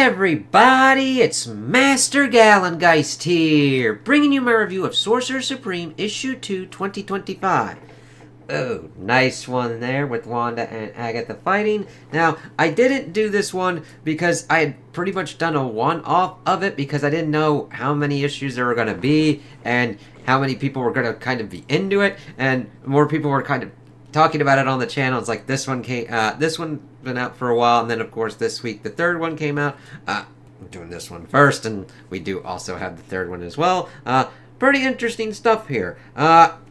everybody, it's Master Gallengeist here, bringing you my review of Sorcerer Supreme Issue 2 2025. Oh, nice one there with Wanda and Agatha fighting. Now, I didn't do this one because I had pretty much done a one-off of it because I didn't know how many issues there were going to be and how many people were going to kind of be into it, and more people were kind of talking about it on the channel. It's like this one been out for a while, and then of course this week the third one came out. I'm doing this one first, and we do also have the third one as well. Pretty interesting stuff here,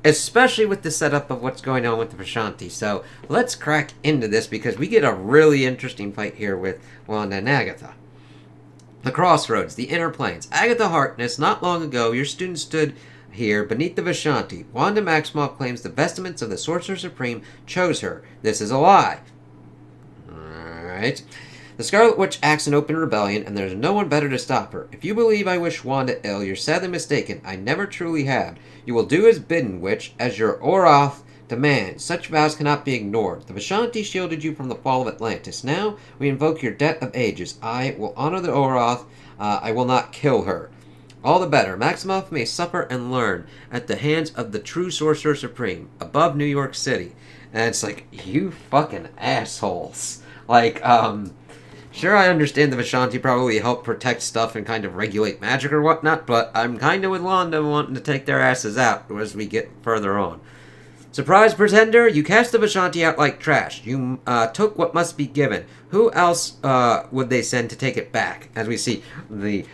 especially with the setup of what's going on with the Vishanti. So let's crack into this because we get a really interesting fight here with Wanda and Agatha. The Crossroads, the Inner Planes. Agatha Harkness, not long ago your student stood here, beneath the Vishanti. Wanda Maximoff claims the vestments of the Sorcerer Supreme chose her. This is a lie. Alright. The Scarlet Witch acts in open rebellion, and there's no one better to stop her. If you believe I wish Wanda ill, you're sadly mistaken. I never truly have. You will do as bidden, Witch, as your Oroth demands. Such vows cannot be ignored. The Vishanti shielded you from the fall of Atlantis. Now, we invoke your debt of ages. I will honor the Oroth. I will not kill her. All the better. Maximoff may suffer and learn at the hands of the true Sorcerer Supreme, above New York City. And it's like, you fucking assholes. Like, sure, I understand the Vishanti probably help protect stuff and kind of regulate magic or whatnot, but I'm kind of with Wanda wanting to take their asses out as we get further on. Surprise, pretender! You cast the Vishanti out like trash. You took what must be given. Who else would they send to take it back? As we see the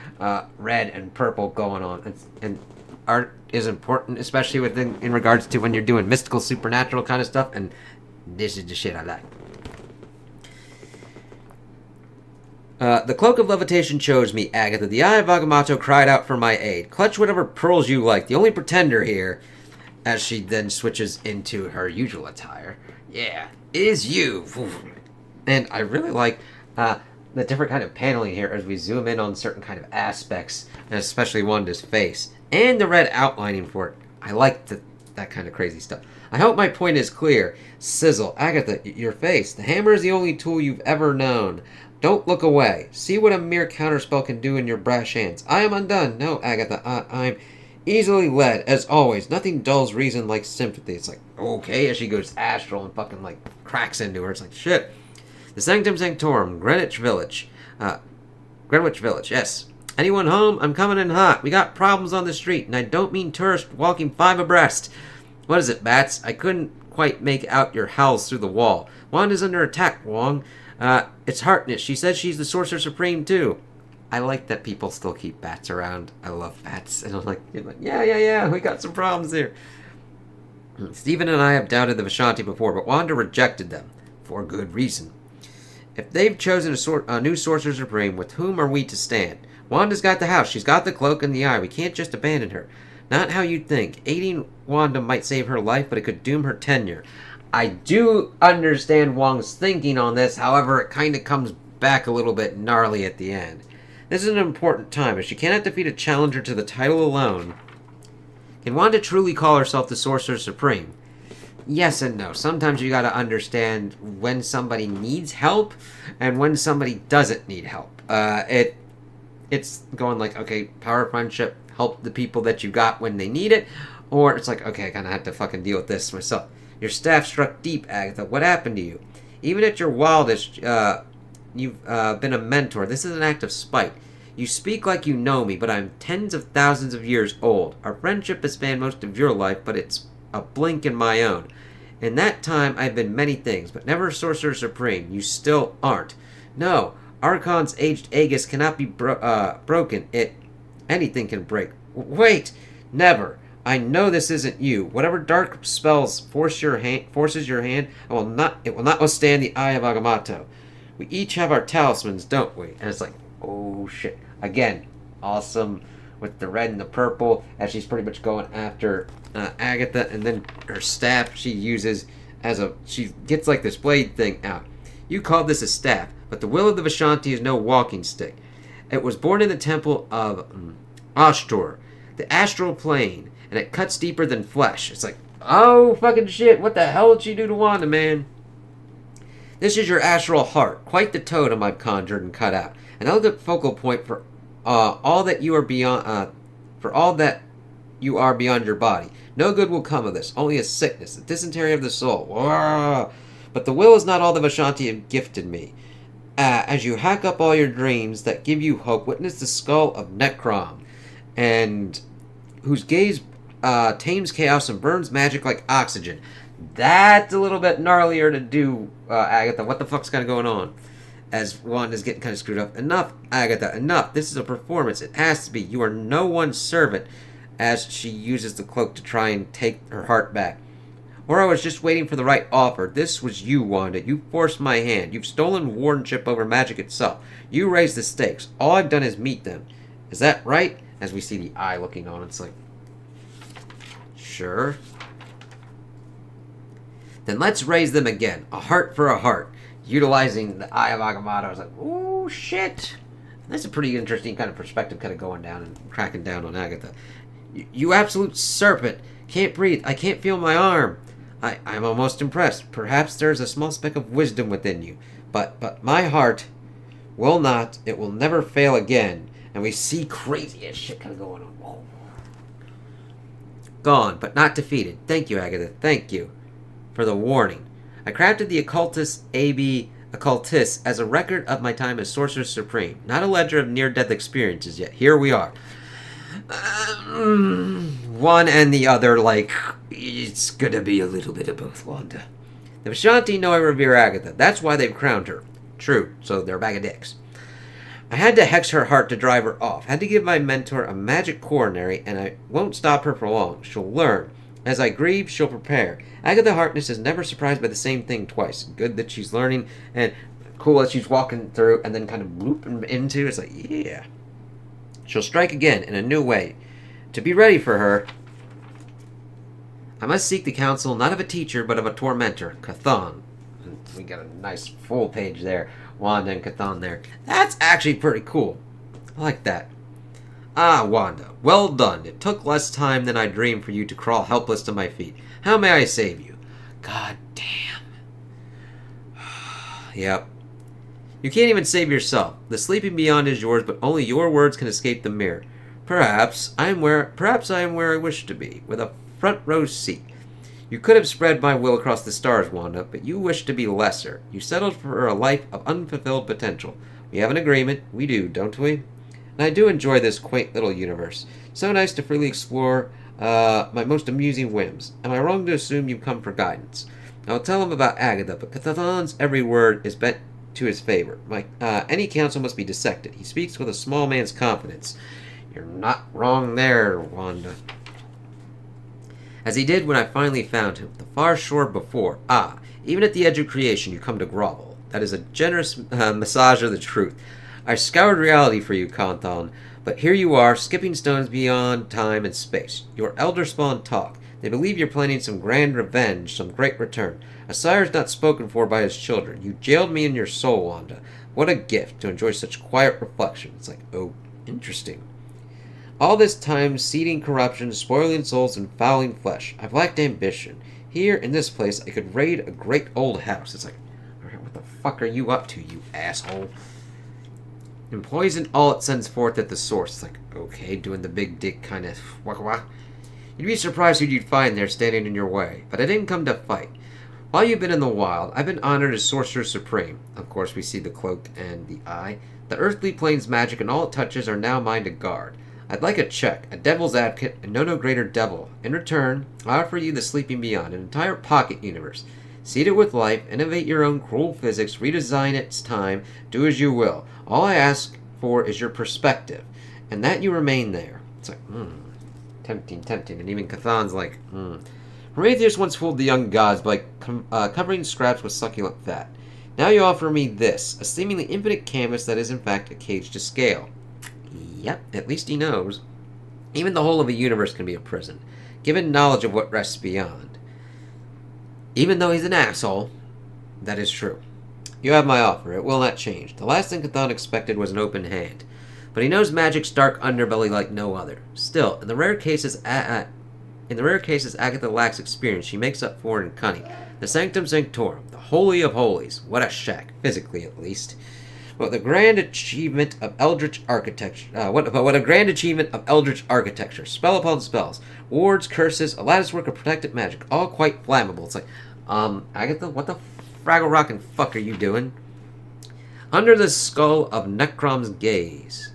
red and purple going on. And art is important, especially in regards to when you're doing mystical, supernatural kind of stuff, and this is the shit I like. The Cloak of Levitation chose me, Agatha. The Eye of Agamotto cried out for my aid. Clutch whatever pearls you like. The only pretender here, as she then switches into her usual attire, yeah, is you. And I really like the different kind of paneling here as we zoom in on certain kind of aspects, and especially Wanda's face, and the red outlining for it. I like that kind of crazy stuff. I hope my point is clear. Sizzle. Agatha, your face. The hammer is the only tool you've ever known. Don't look away. See what a mere counterspell can do in your brash hands. I am undone. No, Agatha, I'm easily led, as always. Nothing dulls reason like sympathy. It's like, okay, as she goes astral and fucking, like, cracks into her. It's like, shit. The Sanctum Sanctorum, Greenwich Village. Greenwich Village, yes. Anyone home? I'm coming in hot. We got problems on the street, and I don't mean tourists walking 5 abreast. What is it, Bats? I couldn't quite make out your howls through the wall. Wanda's under attack, Wong. It's Harkness. She says she's the Sorcerer Supreme, too. I like that people still keep bats around. I love bats. And I'm like, yeah, we got some problems here. Stephen and I have doubted the Vishanti before, but Wanda rejected them. For good reason. If they've chosen a new Sorcerer Supreme, with whom are we to stand? Wanda's got the house. She's got the cloak and the eye. We can't just abandon her. Not how you'd think. Aiding Wanda might save her life, but it could doom her tenure. I do understand Wong's thinking on this, however, it kind of comes back a little bit gnarly at the end. This is an important time, as she cannot defeat a challenger to the title alone. Can Wanda truly call herself the Sorcerer Supreme? Yes and no. Sometimes you gotta understand when somebody needs help, and when somebody doesn't need help. It's going like, okay, power of friendship, help the people that you got when they need it, or it's like, okay, I kinda have to fucking deal with this myself. Your staff struck deep, Agatha. What happened to you? Even at your wildest, you've been a mentor. This is an act of spite. You speak like you know me, but I'm tens of thousands of years old. Our friendship has spanned most of your life, but it's a blink in my own. In that time, I've been many things, but never Sorcerer Supreme. You still aren't. No, Archon's aged Aegis cannot be broken. Anything can break. Wait! Never. I know this isn't you. Whatever dark spells forces your hand, it will not withstand the Eye of Agamotto. We each have our talismans, don't we? And it's like, oh shit. Again, awesome with the red and the purple, as she's pretty much going after Agatha, and then her staff she uses she gets like this blade thing out. You called this a staff, but the will of the Vishanti is no walking stick. It was born in the temple of Ashtor, the astral plane, and it cuts deeper than flesh. It's like, oh, fucking shit, what the hell did she do to Wanda, man? This is your astral heart, quite the totem I've conjured and cut out. an elegant focal point for all that you are beyond, for all that you are beyond your body. No good will come of this, only a sickness, a dysentery of the soul. But the will is not all the Vishanti have gifted me. As you hack up all your dreams that give you hope, witness the skull of Necrom, and whose gaze tames chaos and burns magic like oxygen. That's a little bit gnarlier to do, Agatha. What the fuck's kind of going on? As Wanda's getting kind of screwed up. Enough, Agatha, enough. This is a performance. It has to be. You are no one's servant, as she uses the cloak to try and take her heart back. Or I was just waiting for the right offer. This was you, Wanda. You forced my hand. You've stolen wardenship over magic itself. You raised the stakes. All I've done is meet them. Is that right? As we see the eye looking on, it's like, sure. Then let's raise them again. A heart for a heart. Utilizing the Eye of Agamotto. I was like, oh, shit. That's a pretty interesting kind of perspective kind of going down and cracking down on Agatha. You absolute serpent. Can't breathe. I can't feel my arm. I'm almost impressed. Perhaps there's a small speck of wisdom within you. But my heart will not. It will never fail again. And we see crazy as shit kind of going on. Whoa. Gone, but not defeated. Thank you, Agatha. Thank you for the warning. I crafted the Occultist AB Occultist as a record of my time as Sorcerer Supreme. Not a ledger of near-death experiences yet. Here we are. One and the other, like, it's gonna be a little bit of both, Wanda. The Vishanti know I revere Agatha. That's why they've crowned her. True, so they're a bag of dicks. I had to hex her heart to drive her off. Had to give my mentor a magic coronary, and I won't stop her for long. She'll learn. As I grieve, she'll prepare. Agatha Harkness is never surprised by the same thing twice. Good that she's learning, and cool that she's walking through and then kind of blooping into. It's like, yeah. She'll strike again in a new way. To be ready for her, I must seek the counsel not of a teacher, but of a tormentor, Chthon. We got a nice full page there. Wanda and Chthon there. That's actually pretty cool. I like that. Ah, Wanda, well done. It took less time than I dreamed for you to crawl helpless to my feet. How may I save you? God damn. Yep. You can't even save yourself. The sleeping beyond is yours, but only your words can escape the mirror. Perhaps I am where I wish to be, with a front row seat. You could have spread my will across the stars, Wanda, but you wish to be lesser. You settled for a life of unfulfilled potential. We have an agreement. We do, don't we? And I do enjoy this quaint little universe. So nice to freely explore my most amusing whims. Am I wrong to assume you come for guidance? I'll tell him about Agatha, but Chthon's every word is bent to his favor. Any counsel must be dissected. He speaks with a small man's confidence. You're not wrong there, Wanda. As he did when I finally found him, the far shore before. Ah, even at the edge of creation you come to grovel. That is a generous massage of the truth. I scoured reality for you, Chthon, but here you are, skipping stones beyond time and space. Your elder spawn talk. They believe you're planning some grand revenge, some great return. A sire's not spoken for by his children. You jailed me in your soul, Wanda. What a gift to enjoy such quiet reflection. It's like, oh, interesting. All this time, seeding corruption, spoiling souls, and fouling flesh. I've lacked ambition. Here, in this place, I could raid a great old house. It's like, what the fuck are you up to, you asshole? And poison all it sends forth at the source. It's like, okay, doing the big dick kind of waka waka. You'd be surprised who you'd find there standing in your way. But I didn't come to fight. While you've been in the wild, I've been honored as Sorcerer Supreme. Of course, we see the cloak and the eye. The earthly plane's magic and all it touches are now mine to guard. I'd like a check, a devil's advocate, and no greater devil. In return, I offer you the sleeping beyond, an entire pocket universe. Seed it with life, innovate your own cruel physics, redesign its time, do as you will. All I ask for is your perspective, and that you remain there. It's like, tempting, and even Chthon's like, Prometheus once fooled the young gods by covering scraps with succulent fat. Now you offer me this, a seemingly infinite canvas that is in fact a cage to scale. Yep, at least he knows. Even the whole of a universe can be a prison, given knowledge of what rests beyond. Even though he's an asshole, that is true. You have my offer. It will not change. The last thing Chthon expected was an open hand. But he knows magic's dark underbelly like no other. Still, in the rare cases Agatha lacks experience, she makes up for it in cunning. The Sanctum Sanctorum, the Holy of Holies. What a shack, physically at least. What a grand achievement of eldritch architecture. What a grand achievement of eldritch architecture. Spell upon spells. Wards, curses, a latticework of protected magic. All quite flammable. It's like, Agatha, what the Fraggle Rockin' fuck are you doing? Under the skull of Necrom's gaze.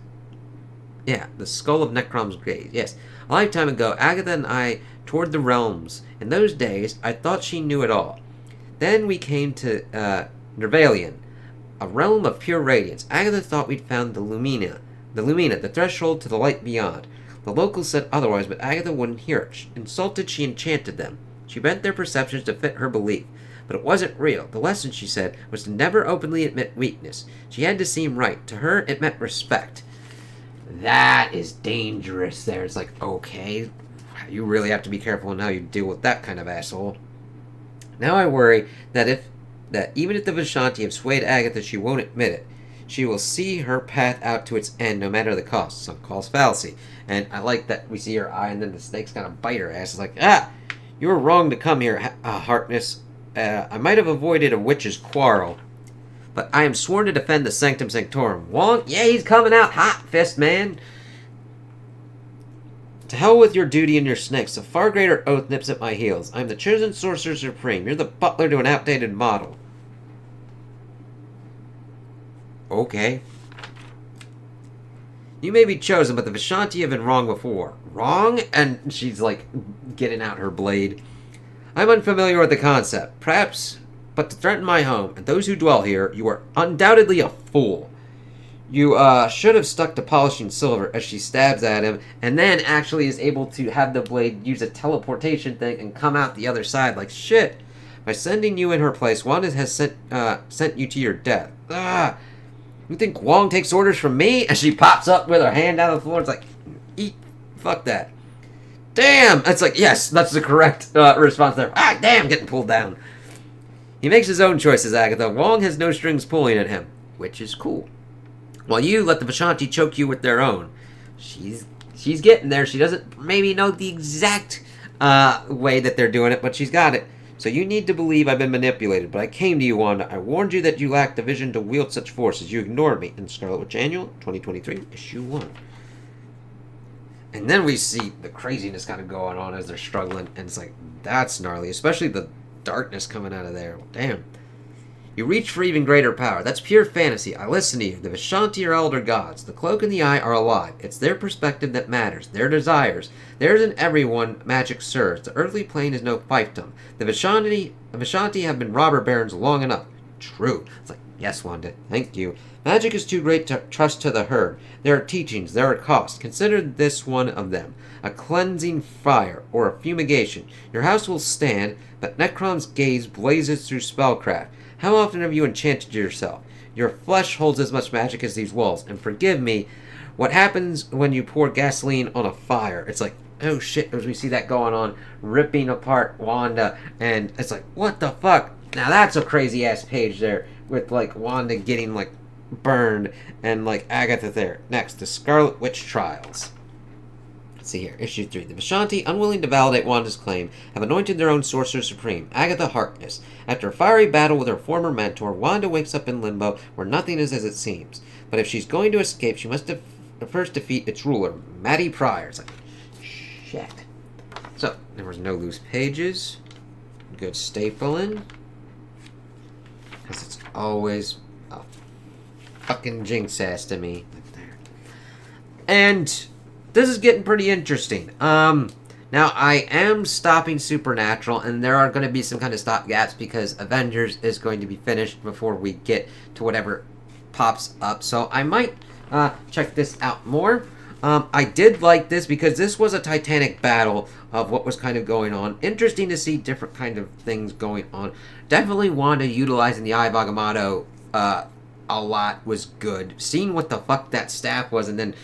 Yeah, the skull of Necrom's gaze. Yes. A lifetime ago, Agatha and I toured the realms. In those days, I thought she knew it all. Then we came to Nervalian, a realm of pure radiance. Agatha thought we'd found the Lumina, the threshold to the light beyond. The locals said otherwise, but Agatha wouldn't hear it. Insulted, she enchanted them. She bent their perceptions to fit her belief. But it wasn't real. The lesson, she said, was to never openly admit weakness. She had to seem right. To her, it meant respect. That is dangerous there. It's like, okay, you really have to be careful in how you deal with that kind of asshole. Now I worry that even if the Vishanti have swayed Agatha, she won't admit it. She will see her path out to its end, no matter the cost. Some calls fallacy. And I like that we see her eye, and then the snake's gonna bite her ass. It's like, you were wrong to come here, Harkness. I might have avoided a witch's quarrel, but I am sworn to defend the Sanctum Sanctorum. Wong? Yeah, he's coming out hot, fist man. To hell with your duty and your snakes. A far greater oath nips at my heels. I am the chosen Sorcerer Supreme. You're the butler to an outdated model. Okay. You may be chosen, but the Vishanti have been wrong before. Wrong? And she's like getting out her blade. I'm unfamiliar with the concept. Perhaps, but to threaten my home and those who dwell here, you are undoubtedly a fool. You should have stuck to polishing silver as she stabs at him, and then actually is able to have the blade use a teleportation thing and come out the other side like shit. By sending you in her place, Wanda has sent you to your death. You think Wong takes orders from me? And she pops up with her hand out of the floor. It's like, eat, fuck that. Damn! It's like, yes, that's the correct response there. Damn, getting pulled down. He makes his own choices, Agatha. Wong has no strings pulling at him, which is cool. While you let the Vishanti choke you with their own. She's getting there. She doesn't maybe know the exact way that they're doing it, but she's got it. So you need to believe I've been manipulated, but I came to you, Wanda. I warned you that you lacked the vision to wield such forces. You ignored me. In Scarlet Witch Annual, 2023, issue 1. And then we see the craziness kind of going on as they're struggling, and it's like, that's gnarly, especially the darkness coming out of there. Damn. You reach for even greater power. That's pure fantasy. I listen to you. The Vishanti are elder gods. The cloak and the eye are alive. It's their perspective that matters. Their desires. Theirs and everyone magic serves. The earthly plane is no fiefdom. The Vishanti have been robber barons long enough. True. It's like, yes, Wanda. Thank you. Magic is too great to trust to the herd. There are teachings. There are costs. Consider this one of them. A cleansing fire or a fumigation. Your house will stand, but Necrom's gaze blazes through spellcraft. How often have you enchanted yourself? Your flesh holds as much magic as these walls. And forgive me, what happens when you pour gasoline on a fire? It's like, oh shit, as we see that going on, ripping apart Wanda. And it's like, what the fuck? Now that's a crazy ass page there with like Wanda getting like burned and like Agatha there. Next, the Scarlet Witch Trials. See here, issue 3. The Vishanti, unwilling to validate Wanda's claim, have anointed their own Sorcerer Supreme, Agatha Harkness. After a fiery battle with her former mentor, Wanda wakes up in limbo, where nothing is as it seems. But if she's going to escape, she must first defeat its ruler, Maddie Pryor. It's like, shit. So, there was no loose pages. Good stapling. Because it's always a fucking jinx ass to me. Like there. And this is getting pretty interesting. Now, I am stopping Supernatural, and there are going to be some kind of stop gaps because Avengers is going to be finished before we get to whatever pops up. So I might check this out more. I did like this because this was a titanic battle of what was kind of going on. Interesting to see different kind of things going on. Definitely Wanda utilizing the Eye of Agamotto a lot was good. Seeing what the fuck that staff was, and then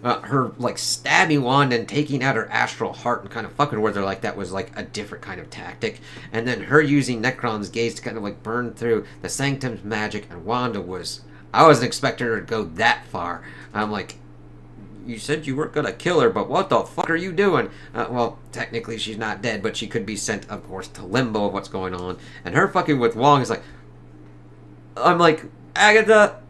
her like stabbing Wanda and taking out her astral heart and kind of fucking with her like that was like a different kind of tactic. And then her using Necron's gaze to kind of like burn through the Sanctum's magic, and Wanda was, I wasn't expecting her to go that far. I'm like, you said you weren't gonna kill her, but what the fuck are you doing? Well, technically she's not dead, but she could be sent, of course, to limbo of what's going on. And her fucking with Wong is like, I'm like, Agatha,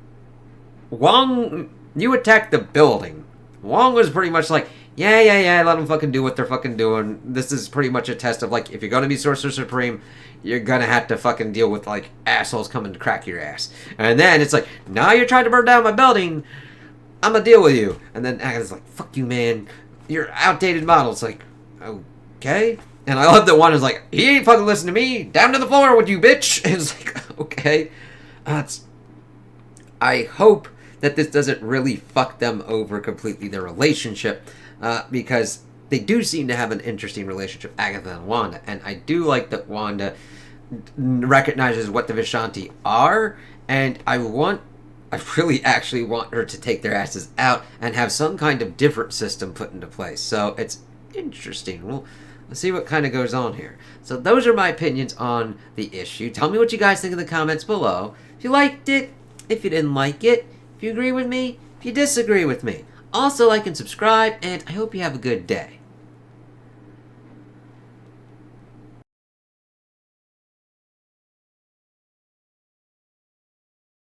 Wong, you attacked the building. Wong was pretty much like, yeah, let them fucking do what they're fucking doing. This is pretty much a test of, like, if you're gonna be Sorcerer Supreme, you're gonna have to fucking deal with, like, assholes coming to crack your ass. And then it's like, now you're trying to burn down my building, I'm gonna deal with you. And then Agatha's like, fuck you, man. You're outdated model. It's like, okay. And I love that one is like, he ain't fucking listening to me. Down to the floor with you, bitch. And it's like, okay. I hope that this doesn't really fuck them over completely, their relationship, because they do seem to have an interesting relationship, Agatha and Wanda. And I do like that Wanda recognizes what the Vishanti are, and I really actually want her to take their asses out and have some kind of different system put into place. So it's interesting. Let's see what kind of goes on here. So those are my opinions on the issue. Tell me what you guys think in the comments below. If you liked it, if you didn't like it, if you agree with me, if you disagree with me. Also, like and subscribe, and I hope you have a good day.